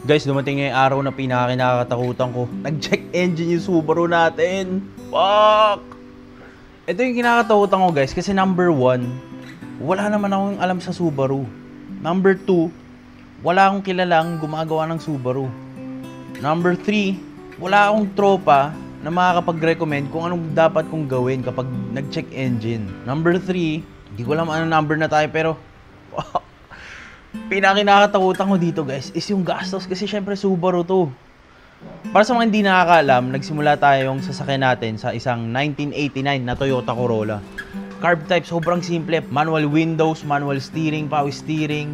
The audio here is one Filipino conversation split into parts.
Guys, dumating na yung araw na pinakakinakatakutan ko. Nag-check engine yung Subaru natin. Fuck! Ito yung kinakatakutan ko guys kasi number 1, wala naman akong alam sa Subaru. Number 2, wala akong kilalang gumagawa ng Subaru. Number 3, wala akong tropa na makakapag-recommend kung anong dapat kong gawin kapag nag-check engine. Number 3, hindi ko alam anong number na tayo pero pinakinakatakutan ko dito guys is yung gastos kasi syempre Subaru to. Para sa mga hindi nakakaalam, nagsimula tayong sasakyan natin sa isang 1989 na Toyota Corolla. Carb type, sobrang simple. Manual windows, manual steering, power steering,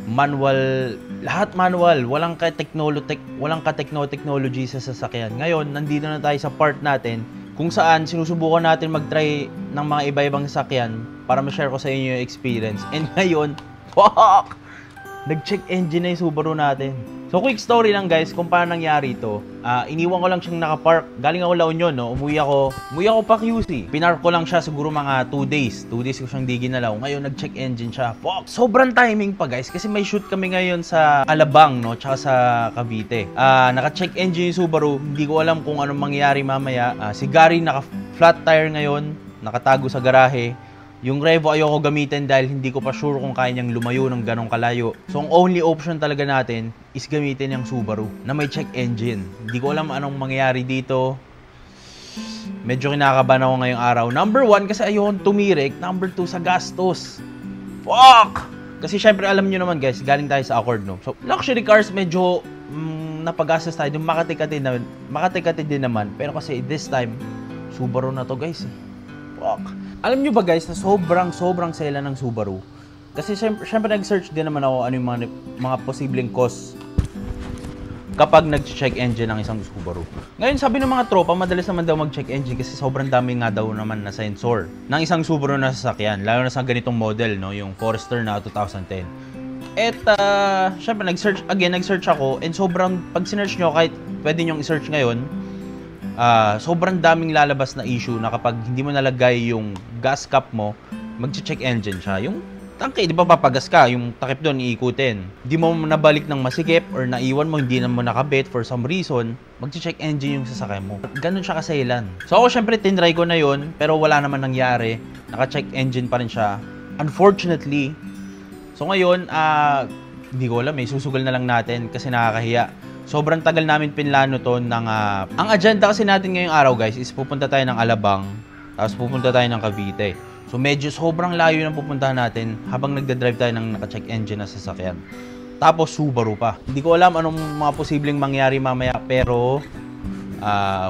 manual, lahat manual. Walang ka-technology sa sasakyan. Ngayon, nandito na tayo sa part natin kung saan sinusubukan natin mag-try ng mga iba-ibang sasakyan para ma-share ko sa inyo yung experience. And ngayon, fuck! Nag-check engine na yung Subaru natin. So, quick story lang guys kung paano nangyari ito. Iniwan ko lang siyang nakapark. Galing ako La Union, no? Umuwi ako pa QC. Pinark ko lang siya siguro mga 2 days. 2 days ko siyang di ginalaw. Ngayon, nag-check engine siya. Fuck! Sobrang timing pa guys kasi may shoot kami ngayon sa Alabang, no? Tsaka sa Cavite. Naka-check engine yung Subaru. Hindi ko alam kung anong mangyayari mamaya. Si Gary naka-flat tire ngayon. Nakatago sa garahe. Yung Revo ayoko gamitin dahil hindi ko pa sure kung kaya niyang lumayo ng ganong kalayo. So, ang only option talaga natin is gamitin yung Subaru na may check engine. Hindi ko alam anong mangyayari dito. Medyo kinakabahan ako ngayong araw. Number 1, kasi ayokong tumirik. Number 2, sa gastos. Fuck! Kasi syempre alam nyo naman guys, galing tayo sa Accord, no? So, luxury cars medyo napagastos tayo. Yung Makati din naman. Pero kasi this time, Subaru na to guys. Fuck! Alam nyo ba guys na sobrang sela ng Subaru? Kasi syempre nag-search din naman ako ano yung mga posibleng cost kapag nag-check engine ng isang Subaru. Ngayon sabi ng mga tropa, madalas naman daw mag-check engine kasi sobrang dami nga daw naman na sensor ng isang Subaru na sasakyan. Lalo na sa ganitong model, no? Yung Forester na 2010. At syempre nag-search ako and sobrang, pag sinearch nyo, kahit pwede nyo i-search ngayon, sobrang daming lalabas na issue na kapag hindi mo nalagay yung gas cap mo, mag-check engine siya. Yung tangke, di ba papagas ka, yung takip doon iikutin. Hindi mo nabalik ng masikip or naiwan mo, hindi na mo nakabit for some reason, mag-check engine yung sasakyan mo. Ganun siya kaselan. So ako syempre tinry ko na yun, pero wala naman nangyari. Naka-check engine pa rin siya. Unfortunately. So ngayon, hindi ko alam, susugal na lang natin kasi nakakahiya. Sobrang tagal namin pinlano to ng ang agenda kasi natin ngayong araw guys is pupunta tayo ng Alabang, tapos pupunta tayo ng Cavite. So medyo sobrang layo ng pupuntahan natin habang nagda-drive tayo ng naka-check engine na sasakyan. Tapos Subaru pa. Hindi ko alam anong mga posibleng mangyari mamaya pero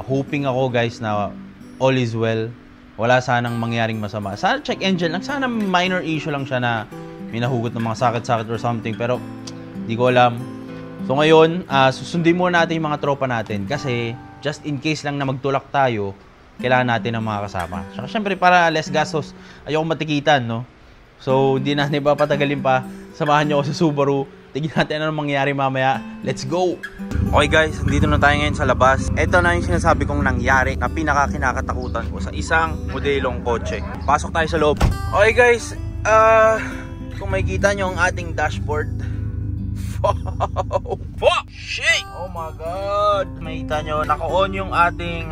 hoping ako guys na all is well. Wala sanang mangyaring masama. Sana check engine lang, sana minor issue lang siya na may nahugot ng mga sakit-sakit or something pero hindi ko alam. So ngayon, susundin muna natin yung mga tropa natin kasi just in case lang na magtulak tayo, kailangan natin ng mga kasama. Saka syempre para less gastos, ayoko matikitan, no? So hindi natin papatagalin pa, samahan nyo ako sa Subaru, tignan natin anong mangyayari mamaya. Let's go! Okay guys, dito na tayo ngayon sa labas. Ito na yung sinasabi kong nangyari na pinakakinakatakutan ko sa isang modelong kotse. Pasok tayo sa loob. Okay guys, kung makikita nyo ang ating dashboard, fuck! Shit! Oh my god! Makita nyo, naka-on yung ating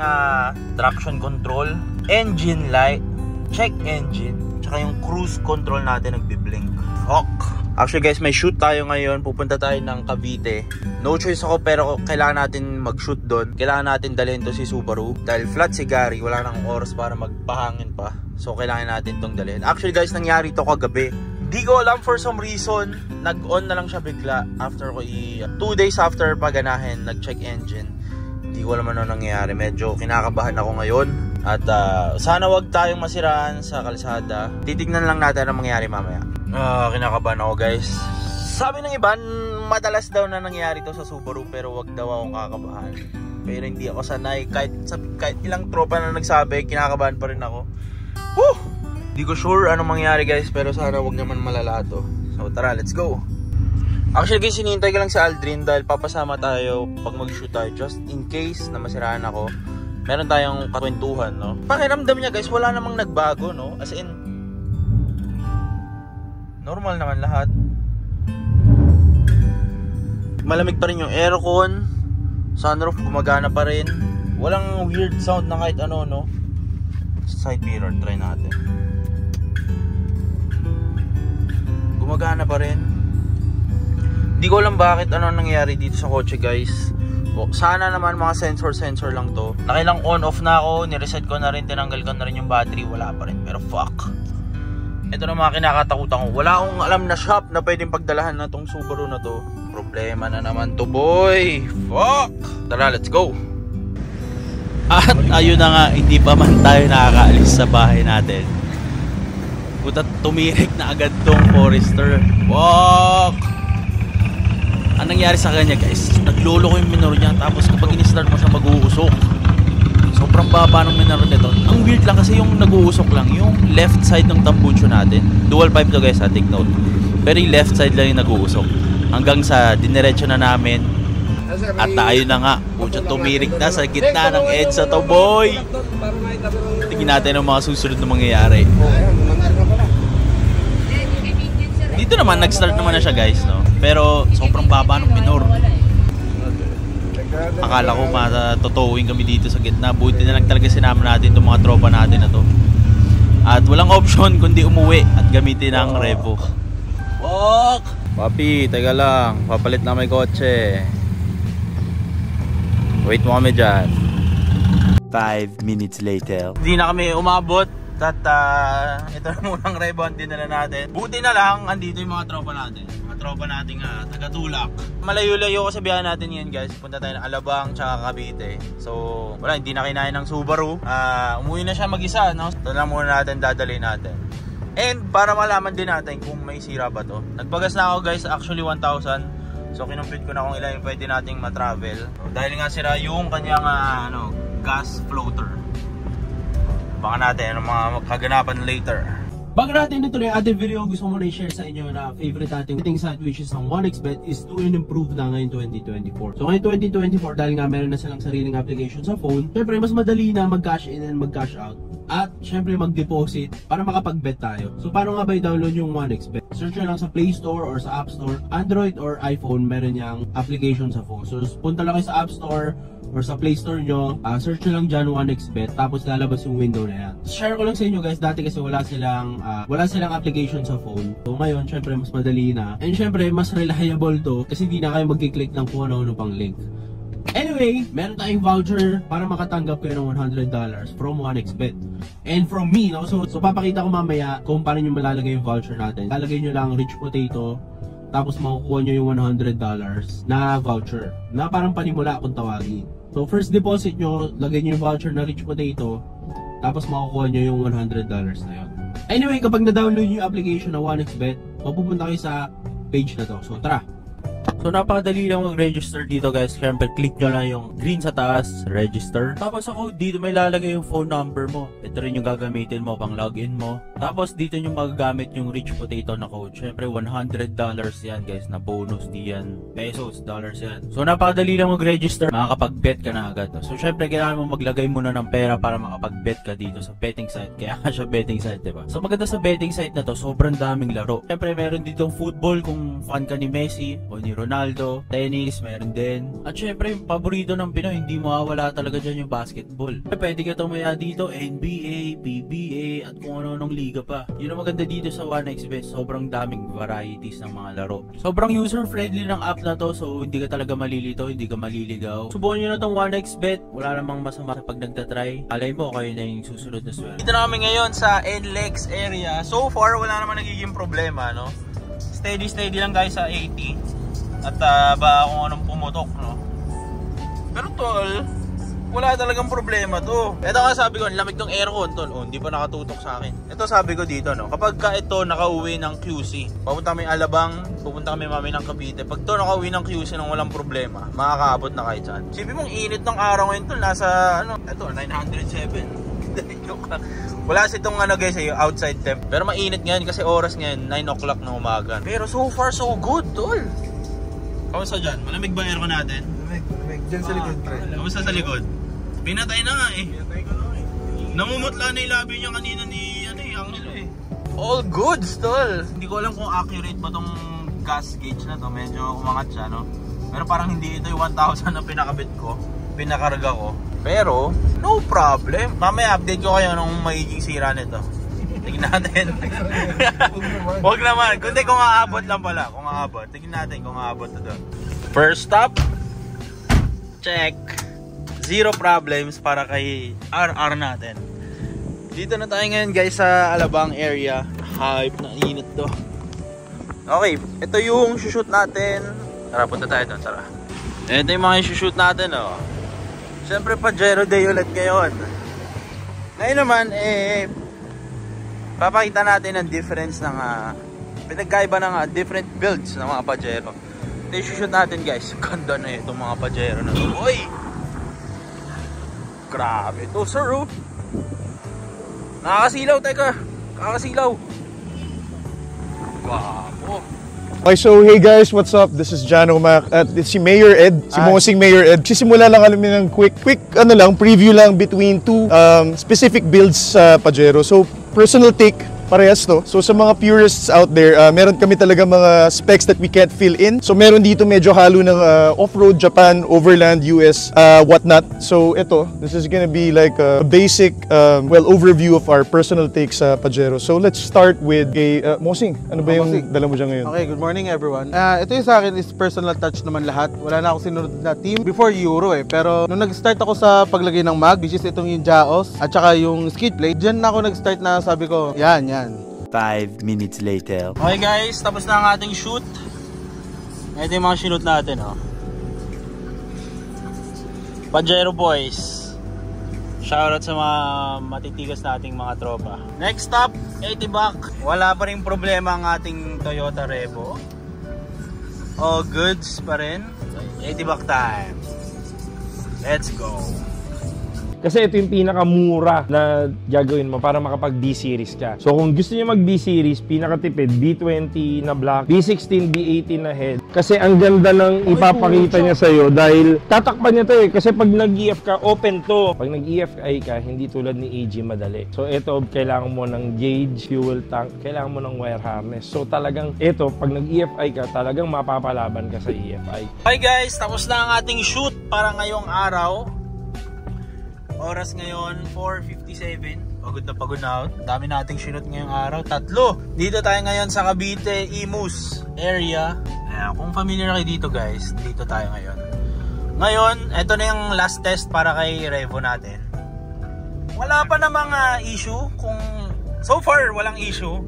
traction control, engine light, check engine, tsaka yung cruise control natin nagbi-blink. Fuck! Actually guys, may shoot tayo ngayon. Pupunta tayo ng Cavite. No choice ako pero kailangan natin mag-shoot doon. Kailangan natin dalhin to si Subaru. Dahil flat si Gary, wala nang oras para magpahangin pa. So kailangan natin tong dalhin. Actually guys, nangyari to kagabi. Di ko alam for some reason, nag-on na lang siya bigla after ko 2 days after paganahin, nag-check engine. Di ko alam ano nangyayari. Medyo kinakabahan ako ngayon. At sana wag tayong masiraan sa kalsada. Titignan lang natin ang mangyayari mamaya. Kinakabahan ako guys. Sabi ng iba, madalas daw na nangyayari to sa Subaru pero wag daw akong kakabahan. Pero hindi ako sanay. Kahit ilang tropa na nagsabi, kinakabahan pa rin ako. Woo! Hindi ko sure anong mangyari guys, pero sana wag naman malala to. So tara, let's go. Actually guys, hinihintay ko lang si Aldrin dahil papasama tayo pag mag-shoot tayo. Just in case na masiraan ako, meron tayong kakwentuhan, no? Pakiramdam niya guys, wala namang nagbago, no? As in, normal naman lahat. malamig pa rin yung aircon. Sunroof gumagana pa rin. Walang weird sound na kahit ano, no? Side mirror, try natin. Gumagana pa rin. Hindi ko alam bakit ano nangyari dito sa kotse, guys. Sana naman mga sensor lang to. Nakilang on off na ako, nireset ko na rin, tinanggal ko na rin yung battery, wala pa rin. Pero fuck. Ito na mga kinakatakutan ko. Wala akong alam na shop na pwedeng pagdalahan na tong Subaru na to. Problema na naman to, boy. Fuck. Tara, let's go. At ayun na nga, hindi pa man tayo nakakaalis sa bahay natin. Puta, tumirik na agad tong Forester. Fuck. Anong nangyari sa kanya, guys? Naglolo ko yung minor niya, tapos kapag in-start mo siya mag-uusok. Sobrang baba ng minor nito. Ang weird lang kasi yung nag-uusok lang, yung left side ng tambucho natin. Dual pipe to, guys, take note. Pero yung left side lang yung nag-uusok. Hanggang sa diniretso na namin. At tayo na nga, pucha, tumirik na sa gitna ng EDSA to, boy. Tingnan natin ang mga susunod na mangyayari. Dito naman, nag-start naman na siya, guys, no? Pero sobrang baba ng minor. Akala ko matotowing kami dito sa gitna. Buti na lang talaga sinama natin itong mga tropa natin na to. At walang option kundi umuwi at gamitin ang Revo. Walk! Papi, teka lang. Papalit na may kotse. Wait mo kami dyan. 5 minutes later. Hindi na kami umabot. At ito na munang Revo ang dinala natin. Buti na lang, andito yung mga tropa natin. Mga tropa natin taga-Tulak. Malayo-layo kasi biyahe natin ngayon, guys. Punta tayo ng Alabang tsaka Cavite. So wala, hindi na kinain ng Subaru. Umuwi na siya mag-isa, no? Ito lang muna natin dadalhin natin. And para malaman din natin kung may sira ba to. Nagpagas na ako, guys, actually 1,000. So kinumpit ko na kung ilan yung pwede nating matravel. Dahil nga sira yung kanyang gas floater. Baka natin ang mga kaganapan later. Bago natin ituloy ang ating video, gusto ko muna i-share sa inyo na favorite nating betting site which is ang 1xBet is doing improve na ngayon 2024. So ngayon 2024, dahil nga meron na silang sariling application sa phone, syempre mas madali na mag-cash in and mag-cash out. At syempre mag-deposit para makapag-bet tayo. So paano nga ba i-download yung 1xBet? Search nyo lang sa Play Store or sa App Store. Android or iPhone, meron niyang application sa phone. So punta lang kayo sa App Store or sa Play Store nyo, search nyo lang dyan 1xBet, tapos lalabas yung window na yan. Share ko lang sa inyo, guys, dati kasi wala silang application sa phone. So ngayon, syempre mas madali na. And syempre, mas reliable to kasi hindi na kayo mag-click ng kung ano-ano pang link. Anyway, meron tayong voucher para makatanggap kayo ng $100 from 1xBet. And from me, no? So papakita ko mamaya kung paano nyo malalagay yung voucher natin. Lalagay nyo lang Rich Potato, tapos makukuha nyo yung $100 na voucher na parang panimula kung tawagin. So first deposit nyo, lagay nyo yung voucher na Rich Potato, tapos makukuha nyo yung $100 na yun. Anyway, kapag na-download nyo yung application na 1xBet, mapupunta kayo sa page na to. So tara! So napakadali lang mag-register dito, guys. Siyempre click nyo lang yung green sa taas, register. Tapos ako dito may lalagay yung phone number mo. Ito rin yung gagamitin mo pang login mo. Tapos dito nyo magagamit yung Rich Potato na code. Siyempre $100 yan, guys, na bonus. Di yan pesos, dollars yan. So napakadali lang mag-register, makakapag-bet ka na agad. So siyempre kailangan mo maglagay muna ng pera para makapag-bet ka dito sa betting site. Kaya siya betting site, diba? So maganda sa betting site na to, sobrang daming laro. Siyempre meron ditong football kung fan ka ni Messi o ni Ronaldo, tennis, meron din. At syempre, yung paborito ng Pinoy, hindi mawawala talaga dyan yung basketball. Pwede ka tumaya dito, NBA, PBA, at kung ano-anong liga pa. Yun ang maganda dito sa 1xBet, sobrang daming varieties ng mga laro. Sobrang user-friendly ng app na to, so hindi ka talaga malilito, hindi ka maliligaw. Subukan nyo na tong 1xBet, wala namang masama sa pag nagtatry. Alay mo, kayo na yung susunod na swerte. Dito na kami ngayon sa NLEX area. So far, wala naman nagiging problema, no? Steady lang, guys, sa 80. At ba kung anong pumutok, no? Pero tol, wala talagang problema to. Ito nga sabi ko, lamig ng aircon, tol. Oh, hindi pa nakatutok sa akin. Ito sabi ko dito, no? Kapag ka ito nakauwi ng QC, papunta kami Alabang, pupunta kami mami ng Cavite. Pag to nakauwi ng QC nang walang problema, makakaabot na kayo dyan. Sipin mong init ng araw ngayon, tol. Nasa, ito, 907. Wala kasi itong guys, outside temp. Pero mainit ngayon kasi oras ngayon, 9 o'clock ng umaga. Pero so far, so good, tol. Kamusta dyan? Malamig ba aircon natin? Malamig. Dyan sa likod, pre. Kamusta sa likod? Pinatay na nga eh. Namumutla na yung labi niya kanina ni Angelo eh. All goods, tol. Hindi ko alam kung accurate ba tong gas gauge na to. Medyo umangat siya, no? Pero parang hindi ito yung 1,000 na pinakabit ko, pinakarga ko. Pero, no problem. Mamaya update ko kayo nung magiging sira nito. Tignan natin. Huwag naman. Kundi kung aabot lang pala. Kung aabot. Tignan natin kung aabot na doon. First stop. Check. Zero problems para kay RR natin. Dito na tayo ngayon guys sa Alabang area. Hype na init to. Okay. Ito yung shoot natin. Tara, punta tayo doon. Tara. Ito yung mga shoot natin, oh. Siyempre, Pajero Day ulit ngayon. Ngayon naman, papakita natin ang difference ng pinagkaiba ng different builds ng mga Pajero. Ito yung shoot natin guys. Ganda na itong mga Pajero na ito. Uy! Grabe ito, sir, oh. Nakakasilaw, teka. Nakakasilaw. Wow. Okay, so hey guys, what's up? This is Jano Mac at si Mayor Ed, si Mosing Mayor Ed. Sisimula lang kami ng quick preview lang between two specific builds sa Pajero. So personal take, parehas to. So sa mga purists out there, meron kami talaga mga specs that we can't fill in. So meron dito medyo halo ng off-road, Japan, overland, US, whatnot. So ito, this is gonna be like a basic overview of our personal take sa Pajero. So let's start with Mosing. Ano ba yung dala mo dyan ngayon? Okay, good morning everyone. Ito yung sa akin is personal touch naman lahat. Wala na akong sinunod na team before Euro pero nung nag-start ako sa paglagay ng mag, which is itong yung Jaos at saka yung skid plate, dyan na ako nag-start na sabi ko, yan. 5 minutes later. Okay guys, tapos na ang ating shoot. Ito yung mga shoot natin, oh. Pajero boys. Shoutout sa mga matitigas nating mga tropa. Next stop, 80 back. Wala pa rin problema ang ating Toyota Revo. All goods pa rin. 80 back time. Let's go. Kasi ito yung pinakamura na gagawin mo para makapag B-Series ka. So kung gusto niyo mag B-Series, pinakatipid, B20 na black, B16, B18 na head. Kasi ang ganda ng ipapakita niya sa'yo dahil tatakpan niya to eh. Kasi pag nag-EF ka, open to. Pag nag-EFI ka, hindi tulad ni AG madali. So ito, kailangan mo ng gauge, fuel tank, kailangan mo ng wire harness. So talagang ito, pag nag-EFI ka, talagang mapapalaban ka sa EFI. Okay guys, tapos na ang ating shoot para ngayong araw. Oras ngayon, 4:57. Pagod na out. Dami nating shoot ngayong araw. 3. Dito tayo ngayon sa Cavite, Imus area. Ayan, kung familiar kayo dito guys, dito tayo ngayon. Ngayon, ito na yung last test para kay Revo natin. Wala pa namang issue. So far, walang issue.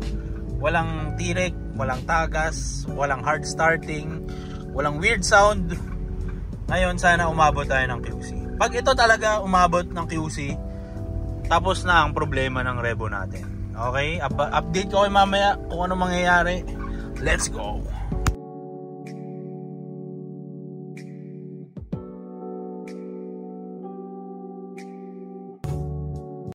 Walang tirek, walang tagas, walang hard starting, walang weird sound. Ngayon, sana umabot tayo ng QC. Pag ito talaga umabot ng QC, tapos na ang problema ng Revo natin. Okay? Update ko kayo mamaya kung ano mangyayari. Let's go!